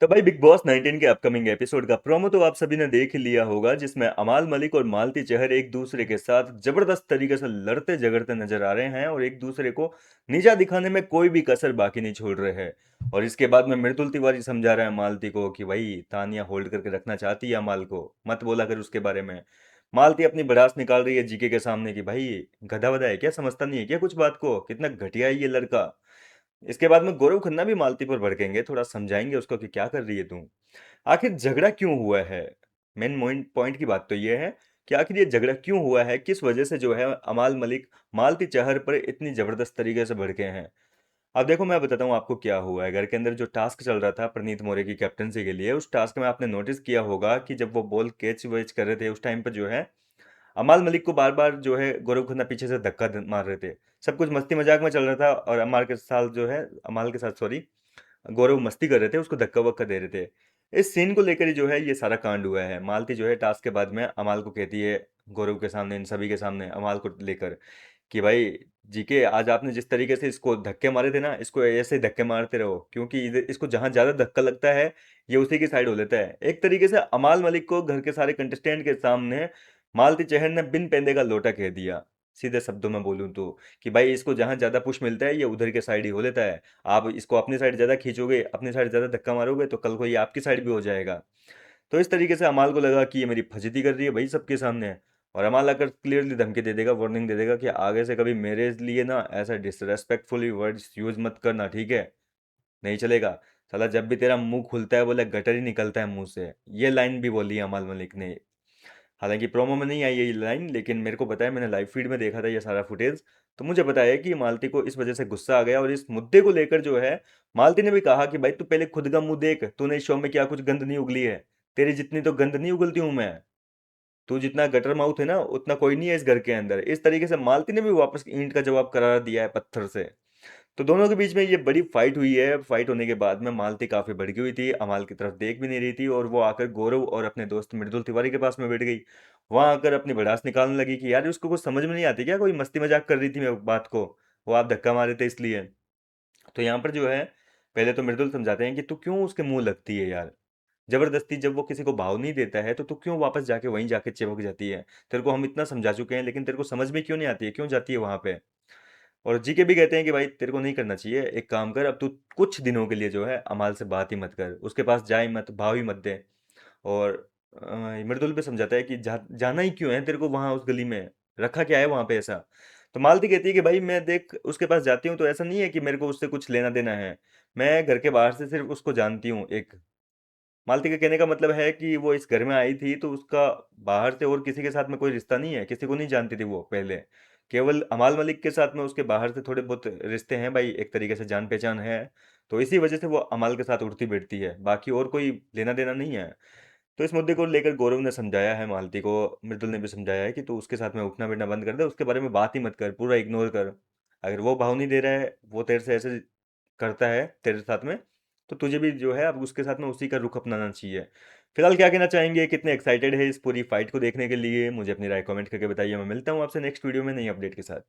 तो भाई big boss 19 के अपकमिंग एपिसोड का प्रोमो तो आप सभी ने देख ही लिया होगा, जिसमें अमाल मलिक और मालती चहर एक दूसरे के साथ जबरदस्त तरीके से लड़ते झगड़ते नजर आ रहे हैं और एक दूसरे को नीचा दिखाने में कोई भी कसर बाकी नहीं छोड़ रहे हैं। और इसके बाद में मृदुल तिवारी समझा रहा है मालती को कि भाई तानिया होल्ड करके रखना चाहती है अमाल को, मत बोला कर उसके बारे में। मालती अपनी भड़ास निकाल रही है जीके के सामने कि भाई गधा वधा है क्या, समझता नहीं है क्या कुछ बात को, कितना घटिया है ये लड़का। इसके बाद में गौरव खन्ना भी मालती पर भड़केंगे, थोड़ा समझाएंगे उसको कि क्या कर रही है तू, आखिर झगड़ा क्यों हुआ है। मेन पॉइंट की बात तो ये है कि आखिर ये झगड़ा क्यों हुआ है, किस वजह से जो है अमाल मलिक मालती चहर पर इतनी जबरदस्त तरीके से भड़के हैं। अब देखो मैं बताता हूँ आपको क्या हुआ है। घर के अंदर जो टास्क चल रहा था प्रणीत मौर्य की कैप्टनसी के लिए, उस टास्क में आपने नोटिस किया होगा कि जब वो बॉल कैच वैच कर रहे थे उस टाइम पर जो है अमाल मलिक को बार बार जो है गौरव खन्ना पीछे से धक्का मार रहे थे। सब कुछ मस्ती मजाक में चल रहा था और अमाल के साथ सॉरी गौरव मस्ती कर रहे थे, उसको धक्का वक्का दे रहे थे। इस सीन को लेकर ही जो है ये सारा कांड हुआ है। मालती जो है टास्क के बाद में अमाल को कहती है, गौरव के सामने इन सभी के सामने अमाल को लेकर, कि भाई जीके आज आपने जिस तरीके से इसको धक्के मारे थे ना, इसको ऐसे ही धक्के मारते रहो, क्योंकि इसको जहां ज्यादा धक्का लगता है ये उसी की साइड हो लेता है। एक तरीके से अमाल मलिक को घर के सारे कंटेस्टेंट के सामने मालती चहर ने बिन पेंदे का लोटा कह दिया, सीधे शब्दों में बोलूं तो, कि भाई इसको जहां ज्यादा पुश मिलता है ये उधर के साइड ही हो लेता है। आप इसको अपनी साइड ज्यादा खींचोगे, अपनी साइड ज्यादा धक्का मारोगे तो कल को ये आपकी साइड भी हो जाएगा। तो इस तरीके से अमाल को लगा कि ये मेरी फजीती कर रही है भाई सबके सामने। और अमाल आकर क्लियरली धमकी दे देगा, वार्निंग दे देगा कि आगे से कभी मेरे लिए ना ऐसा डिसरेस्पेक्टफुली वर्ड्स यूज मत करना, ठीक है? नहीं चलेगा। साला जब भी तेरा मुंह खुलता है बोले गटर ही निकलता है मुंह से। ये लाइन भी बोली है अमाल मलिक ने। हालांकि प्रोमो में नहीं आई ये लाइन, लेकिन मेरे को पता है, मैंने लाइव फीड में देखा था ये सारा फुटेज। तो मुझे पता है कि मालती को इस वजह से गुस्सा आ गया और इस मुद्दे को लेकर जो है मालती ने भी कहा कि भाई तू पहले खुद का मुंह देख, तूने इस शो में क्या कुछ गंद नहीं उगली है। तेरी जितनी तो गंद नहीं उगलती हूं मैं। तू जितना गटर माउथ है ना उतना कोई नहीं है इस घर के अंदर। इस तरीके से मालती ने भी वापस ईंट का जवाब करार दिया है पत्थर से। तो दोनों के बीच में ये बड़ी फाइट हुई है। फाइट होने के बाद में मालती काफी भड़की हुई थी, अमाल की तरफ देख भी नहीं रही थी और वो आकर गौरव और अपने दोस्त मृदुल तिवारी के पास में बैठ गई। वहां आकर अपनी भड़ास निकालने लगी कि यार उसको कुछ समझ में नहीं आती क्या, कोई मस्ती मजाक कर रही थी मैं बात को, वो आप धक्का मारे थे इसलिए। तो यहाँ पर जो है पहले तो मृदुल समझाते हैं कि तू क्यों उसके मुंह लगती है यार, जबरदस्ती जब वो किसी को भाव नहीं देता है तो तू क्यों वापस जाके वहीं जाके चिपक जाती है। तेरे को हम इतना समझा चुके हैं लेकिन तेरे को समझ में क्यों नहीं आती है, क्यों जाती है वहां पे। और जीके भी कहते हैं कि भाई तेरे को नहीं करना चाहिए, एक काम कर अब तू कुछ दिनों के लिए जो है अमाल से बात ही मत कर, उसके पास जाए मत, भाव ही मत दे। और मृदुल भी समझाता है कि जाना ही क्यों है तेरे को वहां उस गली में, रखा क्या है वहां पे ऐसा। तो मालती कहती है कि भाई मैं देख उसके पास जाती हूँ तो ऐसा नहीं है कि मेरे को उससे कुछ लेना देना है, मैं घर के बाहर से सिर्फ उसको जानती हूँ एक। मालती के कहने का मतलब है कि वो इस घर में आई थी तो उसका बाहर से और किसी के साथ में कोई रिश्ता नहीं है, किसी को नहीं जानती थी वो पहले। केवल अमाल मलिक के साथ में उसके बाहर से थोड़े बहुत रिश्ते हैं भाई, एक तरीके से जान पहचान है। तो इसी वजह से वो अमाल के साथ उठती बैठती है, बाकी और कोई लेना देना नहीं है। तो इस मुद्दे को लेकर गौरव ने समझाया है मालती को, मृदुल ने भी समझाया है कि तू उसके साथ में उठना बैठना बंद कर दे, उसके बारे में बात ही मत कर, पूरा इग्नोर कर। अगर वो भाव नहीं दे रहा है, वो तेरे से ऐसे करता है तेरे साथ में, तो तुझे भी जो है अब उसके साथ में उसी का रुख अपनाना चाहिए। फिलहाल क्या कहना चाहेंगे, कितने एक्साइटेड है इस पूरी फाइट को देखने के लिए, मुझे अपनी राय कमेंट करके बताइए। मैं मिलता हूँ आपसे नेक्स्ट वीडियो में नई अपडेट के साथ।